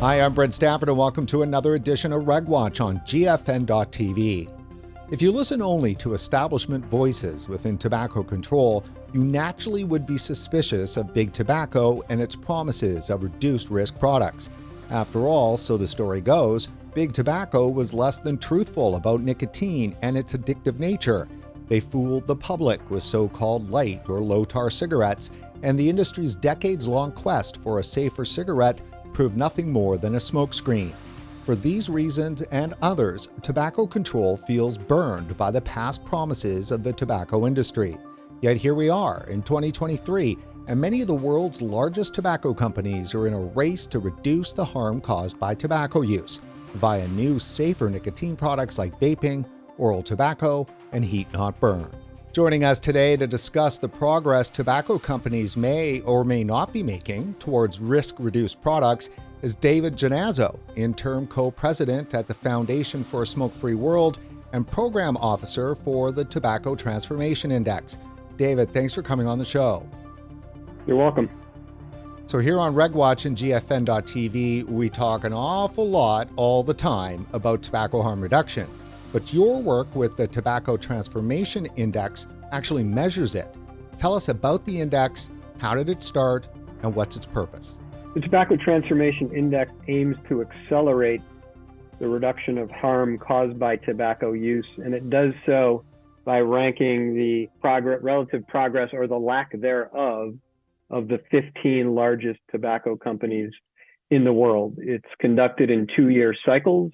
Hi, I'm Brent Stafford, and welcome to another edition of RegWatch on GFN.TV. If you listen only to establishment voices within tobacco control, you naturally would be suspicious of Big Tobacco and its promises of reduced risk products. After all, so the story goes, Big Tobacco was less than truthful about nicotine and its addictive nature. They fooled the public with so-called light or low-tar cigarettes, and the industry's decades-long quest for a safer cigarette proved nothing more than a smokescreen. For these reasons and others, tobacco control feels burned by the past promises of the tobacco industry. Yet here we are in 2023, and many of the world's largest tobacco companies are in a race to reduce the harm caused by tobacco use via new, safer nicotine products like vaping, oral tobacco, and heat-not-burn. Joining us today to discuss the progress tobacco companies may or may not be making towards risk-reduced products is David Janazzo, interim co-president at the Foundation for a Smoke-Free World and program officer for the Tobacco Transformation Index. David, thanks for coming on the show. You're welcome. So here on RegWatch and GFN.TV, we talk an awful lot all the time about tobacco harm reduction. But your work with the Tobacco Transformation Index actually measures it. Tell us about the index, how did it start, and what's its purpose? The Tobacco Transformation Index aims to accelerate the reduction of harm caused by tobacco use, and it does so by ranking the relative progress or the lack thereof of the 15 largest tobacco companies in the world. It's conducted in 2-year cycles.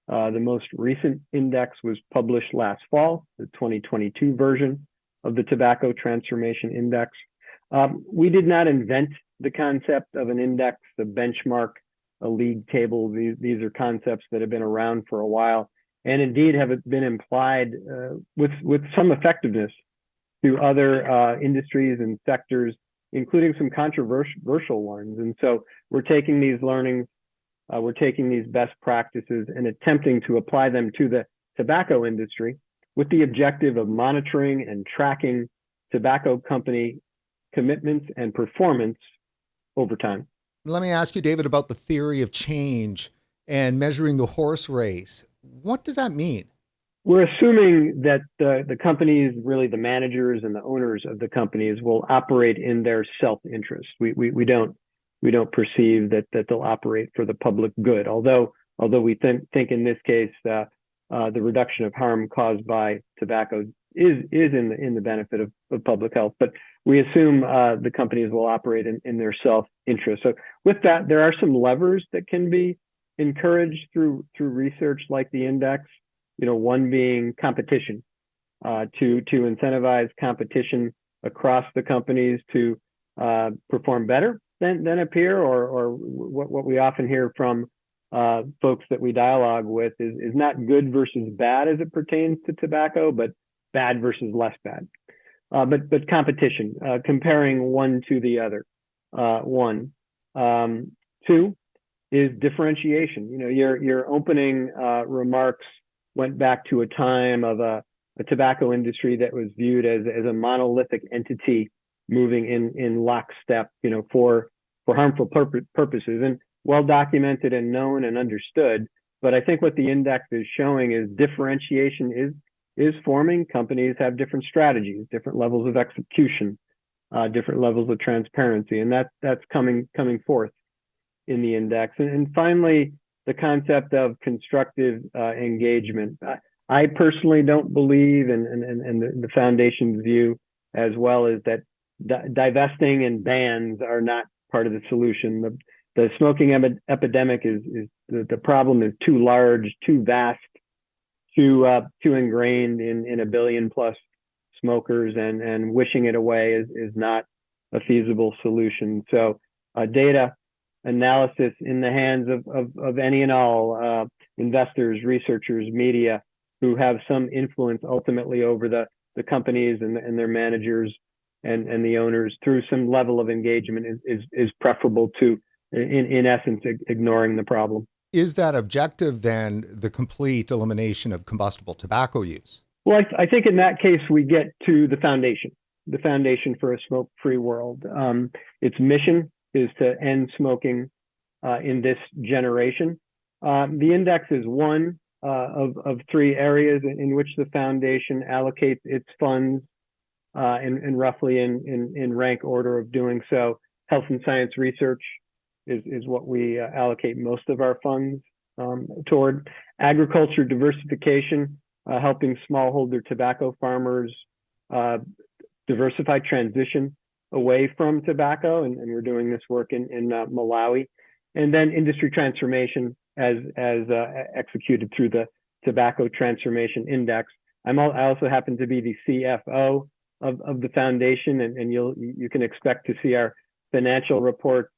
The most recent index was published last fall, the 2022 version of the Tobacco Transformation Index. We did not invent the concept of an index, a benchmark, a league table. These are concepts that have been around for a while and indeed have been implied with some effectiveness to other industries and sectors, including some controversial ones. And so we're taking these learnings, we're taking these best practices and attempting to apply them to the tobacco industry with the objective of monitoring and tracking tobacco company commitments and performance over time. Let me ask you, David, about the theory of change and measuring the horse race. What does that mean? We're assuming that the companies, really the managers and the owners of the companies, will operate in their self-interest. We don't perceive that they'll operate for the public good. Although we think in this case the reduction of harm caused by tobacco is in the benefit of public health, but we assume the companies will operate in their self-interest. So with that, there are some levers that can be encouraged through research like the index. One being competition, to incentivize competition across the companies to perform better than a peer, or what we often hear from folks that we dialogue with is not good versus bad as it pertains to tobacco, but bad versus less bad. But competition, comparing one to the other. One. Two is differentiation. Your opening remarks went back to a time of a tobacco industry that was viewed as a monolithic entity moving in lockstep, for harmful purposes, and well documented and known and understood. But I think what the index is showing is differentiation is forming. Companies have different strategies, different levels of execution, different levels of transparency, and that's coming forth in the index. And finally, the concept of constructive engagement. I personally don't believe, and the foundation's view as well, is that divesting and bans are not part of the solution. The smoking epidemic is the problem is too large, too vast, too ingrained in a billion plus smokers, and wishing it away is not a feasible solution. So data analysis in the hands of any and all investors, researchers, media who have some influence ultimately over the companies and their managers and the owners through some level of engagement is preferable to, in essence, ignoring the problem. Is that objective then the complete elimination of combustible tobacco use? Well, I think in that case, we get to the Foundation for a Smoke-Free World. Its mission is to end smoking in this generation. The index is one of three areas in which the foundation allocates its funds, and roughly in rank order of doing so. Health and science research is what we allocate most of our funds toward. Agriculture diversification, helping smallholder tobacco farmers diversify, transition away from tobacco, and we're doing this work in Malawi. And then industry transformation as executed through the Tobacco Transformation Index. I also happen to be the CFO of the foundation, and you can expect to see our financial reports,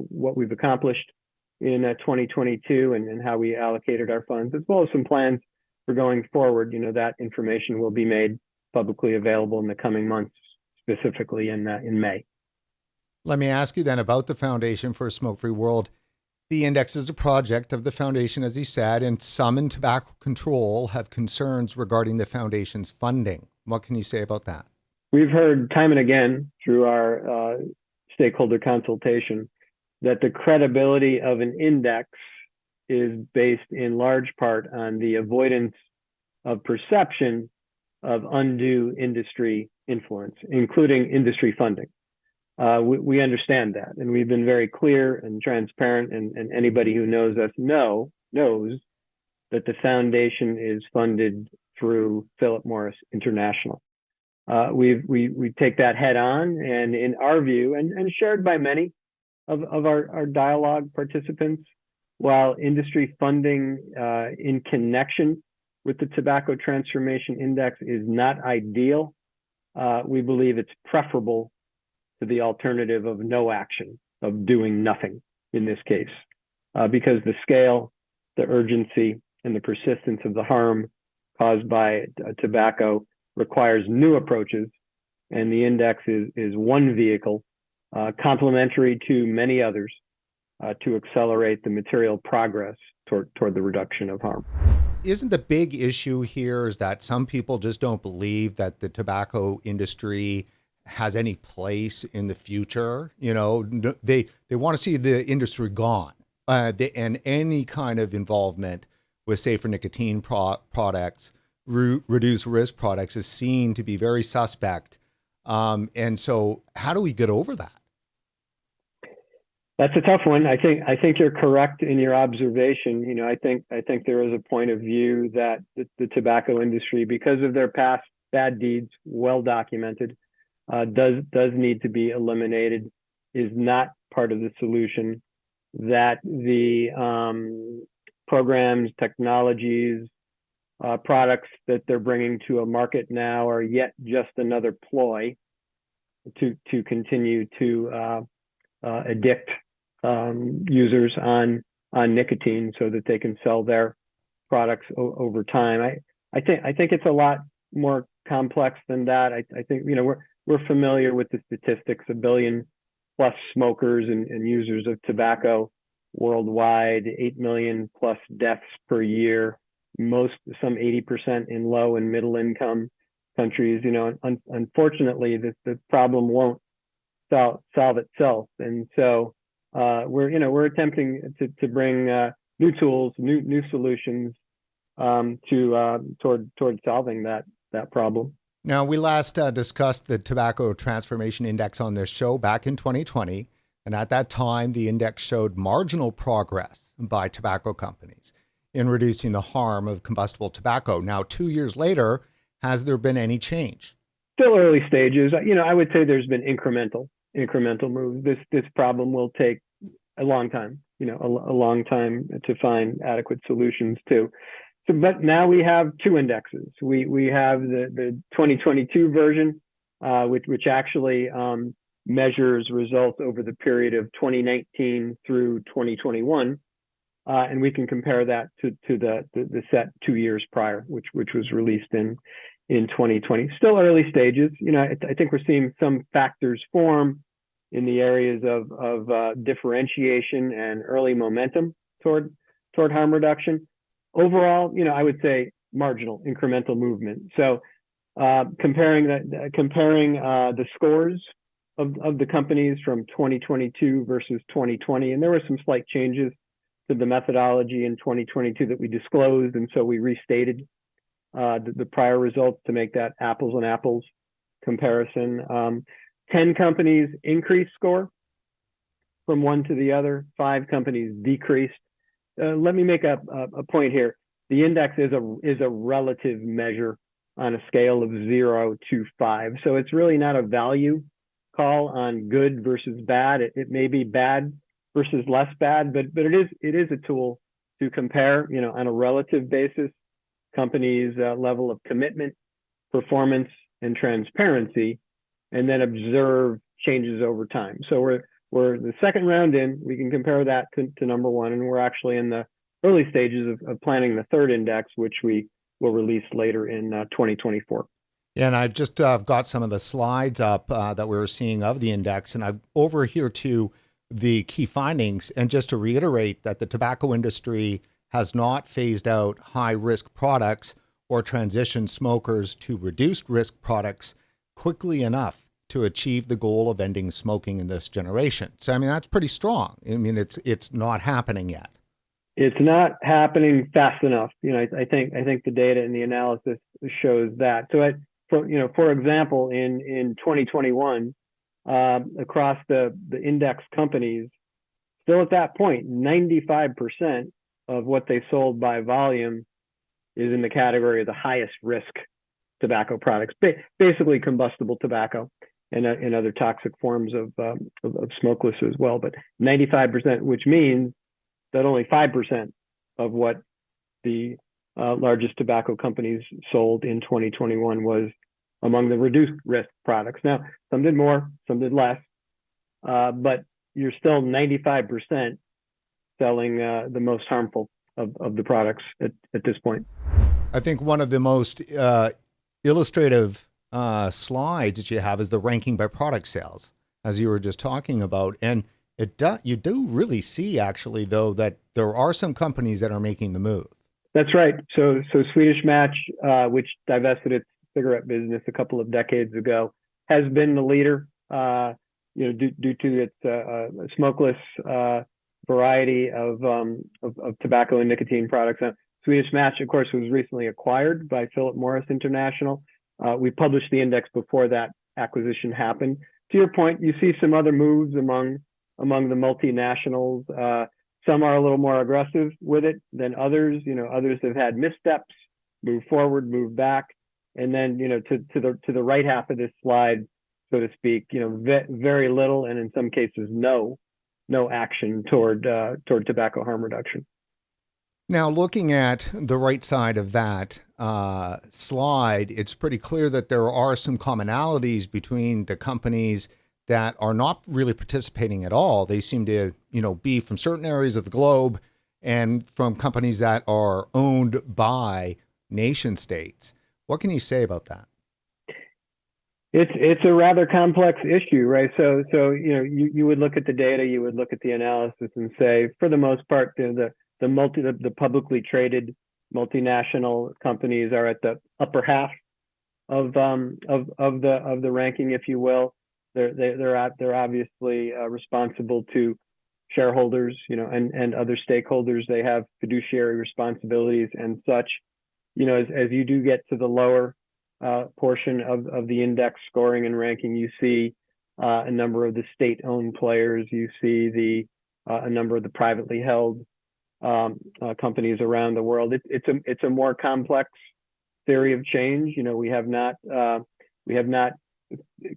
what we've accomplished in 2022 and how we allocated our funds, as well as some plans for going forward. That information will be made publicly available in the coming months, specifically in May. Let me ask you then about the Foundation for a Smoke-Free World. The index is a project of the foundation, as you said, and some in tobacco control have concerns regarding the foundation's funding. What can you say about that? We've heard time and again through our stakeholder consultation that the credibility of an index is based in large part on the avoidance of perception of undue industry influence, including industry funding. We understand that, and we've been very clear and transparent, and anybody who knows us knows that the foundation is funded through Philip Morris International. We take that head on, and in our view, and shared by many of our dialogue participants, while industry funding in connection with the Tobacco Transformation Index is not ideal, we believe it's preferable to the alternative of no action, of doing nothing in this case, because the scale, the urgency, and the persistence of the harm caused by tobacco requires new approaches, and the index is one vehicle, complementary to many others, to accelerate the material progress toward the reduction of harm. Isn't the big issue here is that some people just don't believe that the tobacco industry has any place in the future? They want to see the industry gone, and any kind of involvement with safer nicotine products, reduced risk products, is seen to be very suspect. And so how do we get over that? That's a tough one. I think you're correct in your observation. I think there is a point of view that the tobacco industry, because of their past bad deeds, well documented, does need to be eliminated, is not part of the solution, that the programs, technologies, products that they're bringing to a market now are yet just another ploy to continue to addict users on nicotine so that they can sell their products over time. I think it's a lot more complex than that. I think we're familiar with the statistics: 1 billion plus smokers and users of tobacco worldwide, 8 million plus deaths per year, some 80% in low and middle income countries. Unfortunately, the problem won't solve itself, and so we're attempting to bring new tools, new solutions toward solving that problem. Now, we last discussed the Tobacco Transformation Index on this show back in 2020, and at that time, the index showed marginal progress by tobacco companies in reducing the harm of combustible tobacco. Now, 2 years later, has there been any change? Still early stages. I would say there's been incremental moves. This problem will take a long time, a long time to find adequate solutions to. So, but now we have two indexes. We have the 2022 version, which actually measures results over the period of 2019 through 2021, and we can compare that to the set 2 years prior, which was released in 2020. Still early stages. I think we're seeing some factors form in the areas of differentiation and early momentum toward harm reduction. Overall, I would say marginal incremental movement. So comparing the scores of the companies from 2022 versus 2020, and there were some slight changes to the methodology in 2022 that we disclosed, and so we restated the prior results to make that apples and apples comparison. 10 companies increased score from one to the other. 5 companies decreased. Let me make a point here. The index is a relative measure on a scale of 0 to 5. So it's really not a value call on good versus bad. It may be bad versus less bad, but it is a tool to compare, on a relative basis, companies' level of commitment, performance, and transparency, and then observe changes over time. So we're the second round in. We can compare that to number one, and we're actually in the early stages of planning the third index, which we will release later in 2024. Yeah, and I've just got some of the slides up that we were seeing of the index, and I'm over here to the key findings. And just to reiterate that the tobacco industry has not phased out high-risk products or transitioned smokers to reduced risk products quickly enough to achieve the goal of ending smoking in this generation. So, I mean, that's pretty strong. I mean, it's not happening yet. It's not happening fast enough. I think the data and the analysis shows that. So, for example, in 2021, across the index companies, still at that point, 95% of what they sold by volume is in the category of the highest risk tobacco products, basically combustible tobacco and other toxic forms of smokeless as well. But 95%, which means that only 5% of what the largest tobacco companies sold in 2021 was among the reduced risk products. Now, some did more, some did less, but you're still 95% selling the most harmful of the products at this point. I think one of the most illustrative slides that you have is the ranking by product sales, as you were just talking about. And you do really see, actually, though, that there are some companies that are making the move. That's right. So Swedish Match, which divested its cigarette business a couple of decades ago, has been the leader, due to its smokeless variety of tobacco and nicotine products. Now, Swedish Match, of course, was recently acquired by Philip Morris International. We published the index before that acquisition happened. To your point, you see some other moves among the multinationals. Some are a little more aggressive with it than others. Others have had missteps, move forward, move back, and then to the right half of this slide, so to speak, very little, and in some cases no action toward tobacco harm reduction. Now, looking at the right side of that slide, it's pretty clear that there are some commonalities between the companies that are not really participating at all. They seem to, be from certain areas of the globe and from companies that are owned by nation states. What can you say about that? It's a rather complex issue, right? So you would look at the data, you would look at the analysis, and say, for the most part, the publicly traded multinational companies are at the upper half of the ranking, if you will. They're obviously responsible to shareholders, and other stakeholders. They have fiduciary responsibilities and such. As you do get to the lower portion of the index scoring and ranking, you see a number of the state-owned players. You see a number of the privately held companies around the world. It's a more complex theory of change. We have not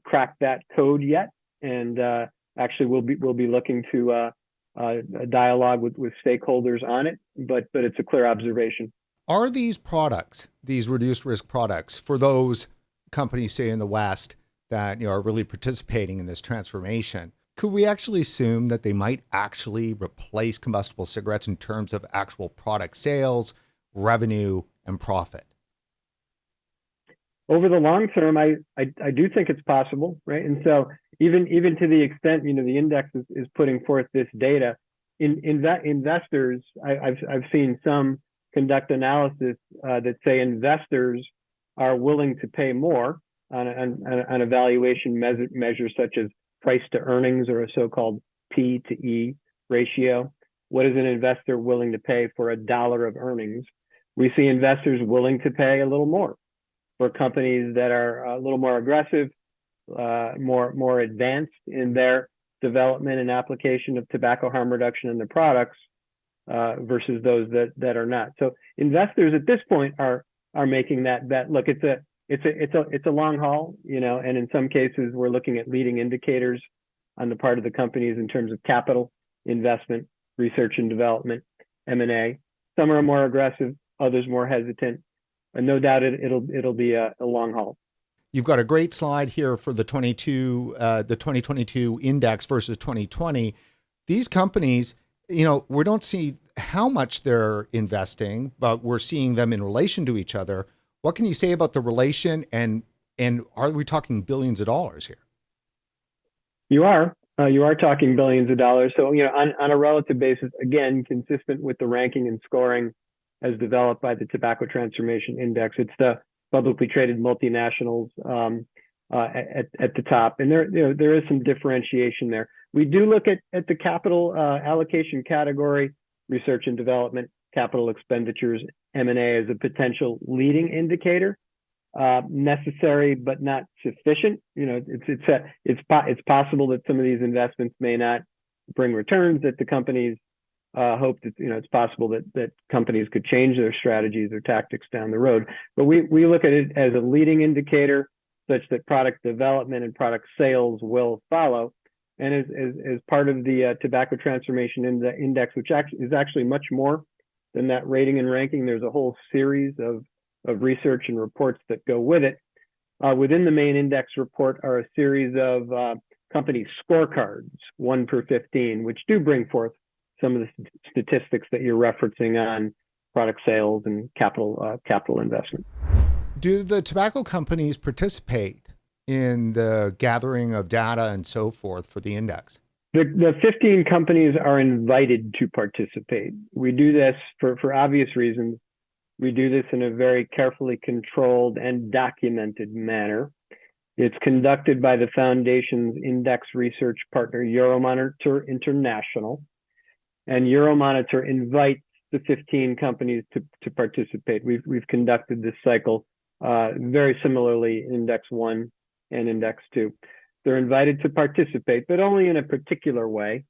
cracked that code yet, and actually we'll be looking to a dialogue with stakeholders on it. But it's a clear observation. Are these products, these reduced risk products, for those companies, say in the West, that are really participating in this transformation, could we actually assume that they might actually replace combustible cigarettes in terms of actual product sales, revenue, and profit? Over the long term, I do think it's possible, right? And so even to the extent the index is putting forth this data, investors, I've seen some conduct analysis that say investors are willing to pay more on a valuation measure such as price to earnings, or a so-called P to E ratio. What is an investor willing to pay for a dollar of earnings? We see investors willing to pay a little more for companies that are a little more aggressive, more advanced in their development and application of tobacco harm reduction in their products, versus those that are not. So investors at this point are making that bet. Look, it's a long haul, and in some cases we're looking at leading indicators on the part of the companies in terms of capital investment, research and development, M&A. Some are more aggressive, others more hesitant, and no doubt it'll be a long haul. You've got a great slide here for the 2022 index versus 2020. These companies, we don't see how much they're investing, but we're seeing them in relation to each other. What can you say about the relation, and are we talking billions of dollars here? You are talking billions of dollars. So, on a relative basis, again, consistent with the ranking and scoring as developed by the Tobacco Transformation Index. It's the publicly traded multinationals at the top, and there is some differentiation there. We do look at the capital allocation category, research and development, capital expenditures, M&A as a potential leading indicator, necessary but not sufficient. It's possible that some of these investments may not bring returns that the companies hope that. It's possible that companies could change their strategies or tactics down the road. But we look at it as a leading indicator, such that product development and product sales will follow. And as part of the Tobacco Transformation Index, which is actually much more than that rating and ranking, there's a whole series of research and reports that go with it. Within the main index report are a series of company scorecards, 1 per 15, which do bring forth some of the statistics that you're referencing on product sales and capital investment. Do the tobacco companies participate in the gathering of data and so forth for the index? The 15 companies are invited to participate. We do this for obvious reasons. We do this in a very carefully controlled and documented manner. It's conducted by the Foundation's index research partner, Euromonitor International. And Euromonitor invites the 15 companies to participate. We've conducted this cycle very similarly in Index 1 and Index 2. They're invited to participate, but only in a particular way,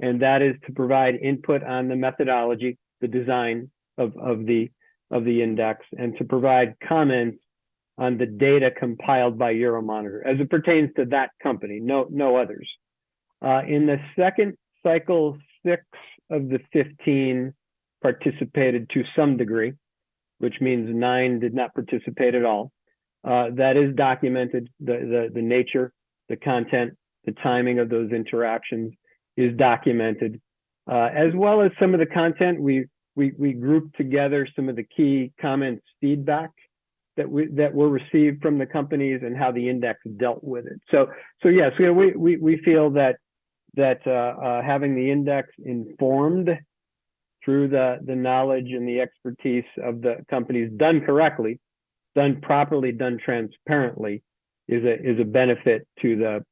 and that is to provide input on the methodology, the design of the index, and to provide comments on the data compiled by Euromonitor as it pertains to that company, no others. In the second cycle, 6 of the 15 participated to some degree, which means 9 did not participate at all. That is documented. The nature, the content, the timing of those interactions is documented, as well as some of the content. We grouped together some of the key comments, feedback that were received from the companies and how the index dealt with it. So yes, we feel that having the index informed through the knowledge and the expertise of the companies, done correctly, done properly, done transparently, is a benefit to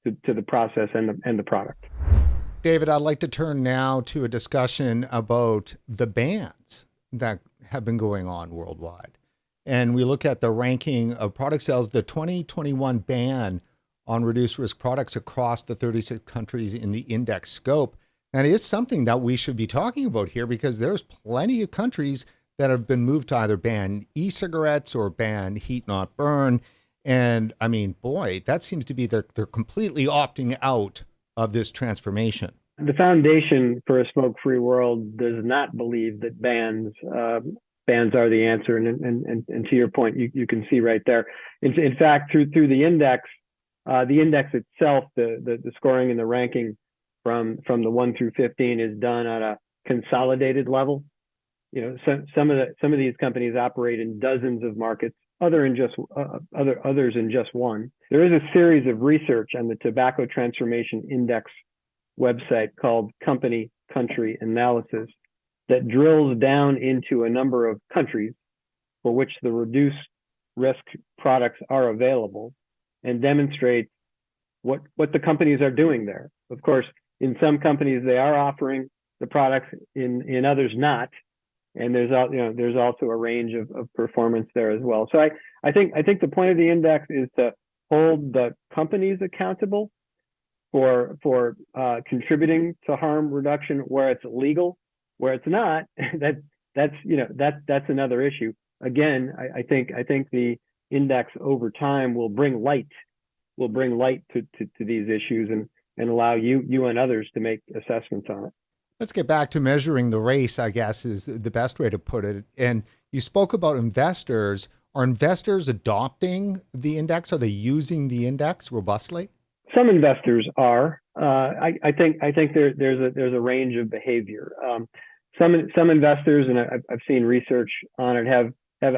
the process and the product. David, I'd like to turn now to a discussion about the bans that have been going on worldwide. And we look at the ranking of product sales, the 2021 ban on reduced risk products across the 36 countries in the index scope. And it is something that we should be talking about here, because there's plenty of countries that have been moved to either ban e-cigarettes or ban heat not burn. And I mean, boy, that seems to be they're completely opting out of this transformation. The Foundation for a Smoke-Free World does not believe that bans are the answer. And to your point, you can see right there. In fact, through the index itself, the scoring and the ranking from the 1 through 15 is done on a consolidated level. Some of these companies operate in dozens of markets, others in just one. There is a series of research on the Tobacco Transformation Index website called Company Country Analysis that drills down into a number of countries for which the reduced risk products are available and demonstrates what the companies are doing there. Of course, in some companies they are offering the products, in others not, and there's also a range of performance there as well. So I think the point of the index is to hold the companies accountable for contributing to harm reduction where it's legal. Where it's not, that's another issue. Again, I think the index over time will bring light to these issues and allow you and others to make assessments on it. Let's get back to measuring the race, I guess, is the best way to put it. And you spoke about investors. Are investors adopting the index? Are they using the index robustly? Some investors are. I think there's a range of behavior. Some investors, and I've seen research on it, have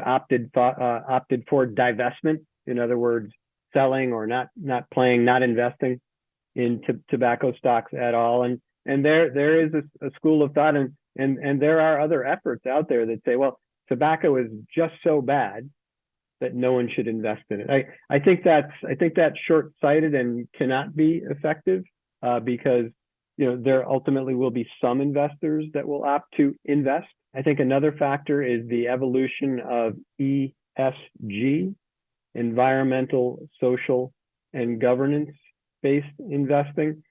opted for divestment. In other words, selling or not investing in tobacco stocks at all. And there is a school of thought, and there are other efforts out there that say, well, tobacco is just so bad that no one should invest in it. I think that's short-sighted and cannot be effective because there ultimately will be some investors that will opt to invest. I think another factor is the evolution of ESG, environmental, social, and governance-based investing.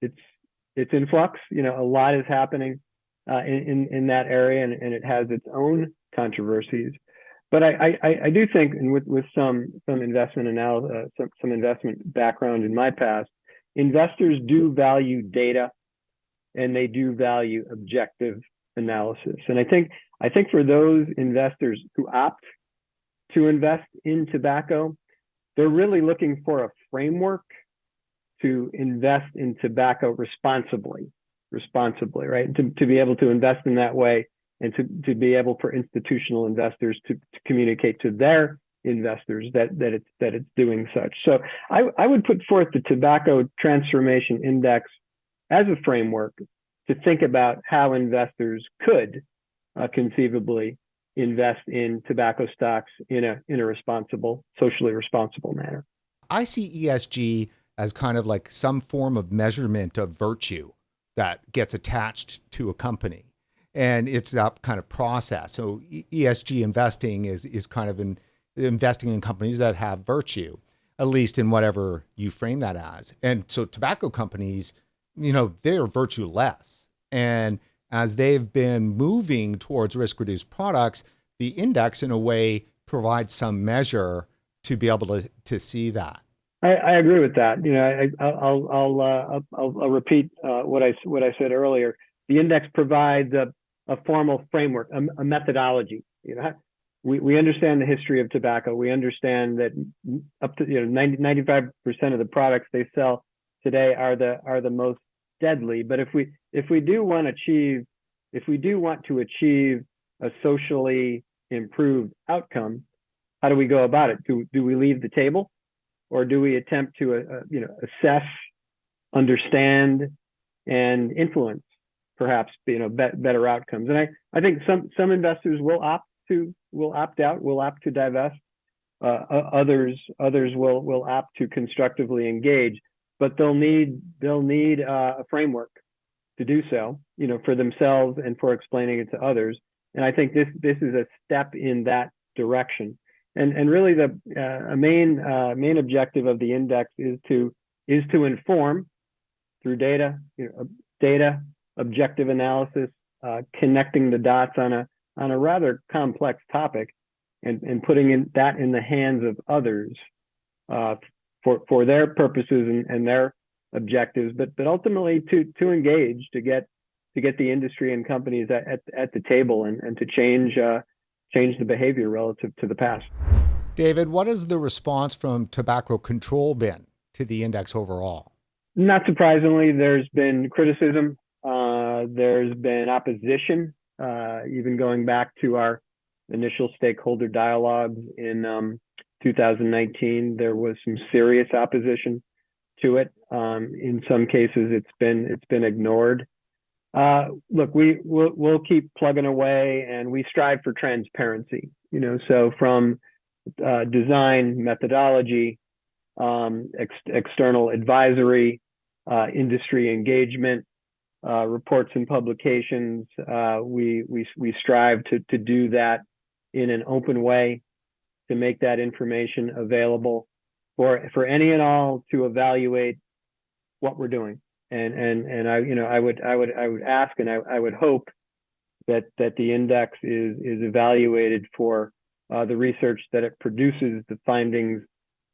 It's in flux. A lot is happening in that area, and it has its own controversies. But I do think, and with some investment analysis, some investment background in my past, investors do value data, and they do value objective analysis. And I think for those investors who opt to invest in tobacco, they're really looking for a framework to invest in tobacco responsibly, right? And to be able to invest in that way, and to be able for institutional investors to communicate to their investors that it's doing such. So I would put forth the Tobacco Transformation Index as a framework to think about how investors could conceivably invest in tobacco stocks in a responsible, socially responsible manner. I see ESG as kind of like some form of measurement of virtue that gets attached to a company. And it's that kind of process. So ESG investing is kind of investing in companies that have virtue, at least in whatever you frame that as. And so tobacco companies, they're virtueless. And as they've been moving towards risk-reduced products, the index, in a way, provides some measure to be able to see that. I agree with that. I'll repeat what I said earlier. The index provides a formal framework, a methodology. We understand the history of tobacco. We understand that up to 95% of the products they sell today are the most deadly. But if we do want to achieve a socially improved outcome, how do we go about it? Do we leave the table, or do we attempt to assess, understand, and influence perhaps better outcomes? And I think some investors will opt out, will opt to divest. Others will opt to constructively engage, but they'll need a framework to do so, for themselves and for explaining it to others. And I think this is a step in that direction. And really the main objective of the index is to inform through data, objective analysis, connecting the dots on a rather complex topic, and putting that in the hands of others for their purposes and their objectives, but ultimately to engage, to get the industry and companies at the table and to change the behavior relative to the past. David, what has the response from tobacco control been to the index overall? Not surprisingly, there's been criticism. There's been opposition, even going back to our initial stakeholder dialogues in 2019. There was some serious opposition to it. In some cases, it's been ignored. Look, we'll keep plugging away, and we strive for transparency. So from design, methodology, external advisory, industry engagement, reports and publications. We strive to do that in an open way, to make that information available for any and all to evaluate what we're doing. And I would ask, and I would hope that the index is evaluated for the research that it produces, the findings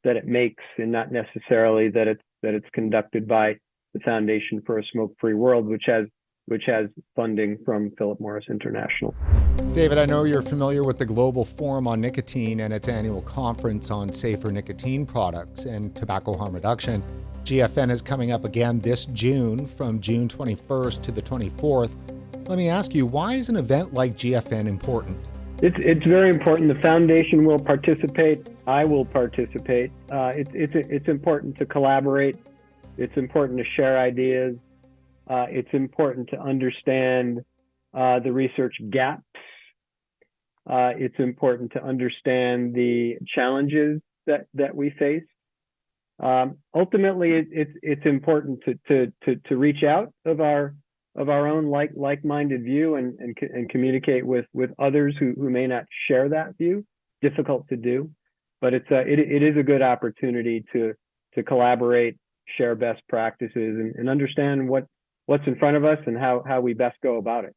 that it makes, and not necessarily that it's conducted by the Foundation for a Smoke-Free World, which has funding from Philip Morris International. David, I know you're familiar with the Global Forum on Nicotine and its annual conference on safer nicotine products and tobacco harm reduction. GFN is coming up again this June, from June 21st to the 24th. Let me ask you, why is an event like GFN important? It's very important. The foundation will participate. I will participate. It's important to collaborate. It's important to share ideas. It's important to understand the research gaps. It's important to understand the challenges that we face. Ultimately, it's important to reach out of our own like-minded view and communicate with others who may not share that view. Difficult to do, but it is a good opportunity to collaborate, share best practices, and understand what's in front of us and how we best go about it.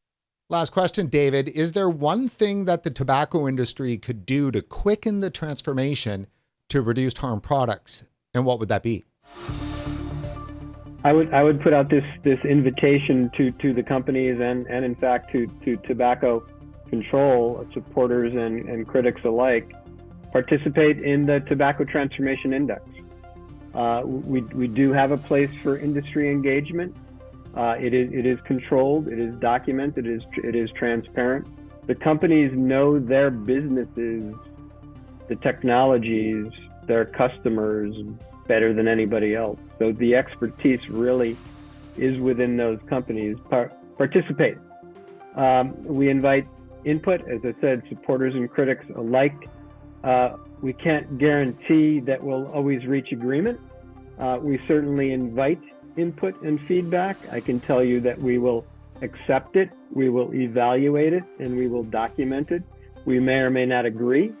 Last question, David. Is there one thing that the tobacco industry could do to quicken the transformation to reduced harm products? And what would that be? I would put out this invitation to the companies and in fact to tobacco control supporters and critics alike. Participate in the Tobacco Transformation Index. We do have a place for industry engagement. It is controlled, it is documented, it is transparent. The companies know their businesses, the technologies, their customers better than anybody else. So the expertise really is within those companies. Participate. We invite input, as I said, supporters and critics alike. We can't guarantee that we'll always reach agreement. We certainly invite input and feedback. I can tell you that we will accept it, we will evaluate it, and we will document it. We may or may not agree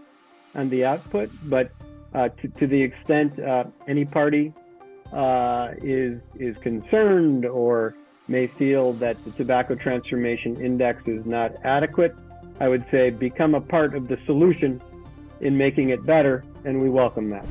on the output, but to the extent any party is concerned or may feel that the Tobacco Transformation Index is not adequate, I would say become a part of the solution in making it better, and we welcome that.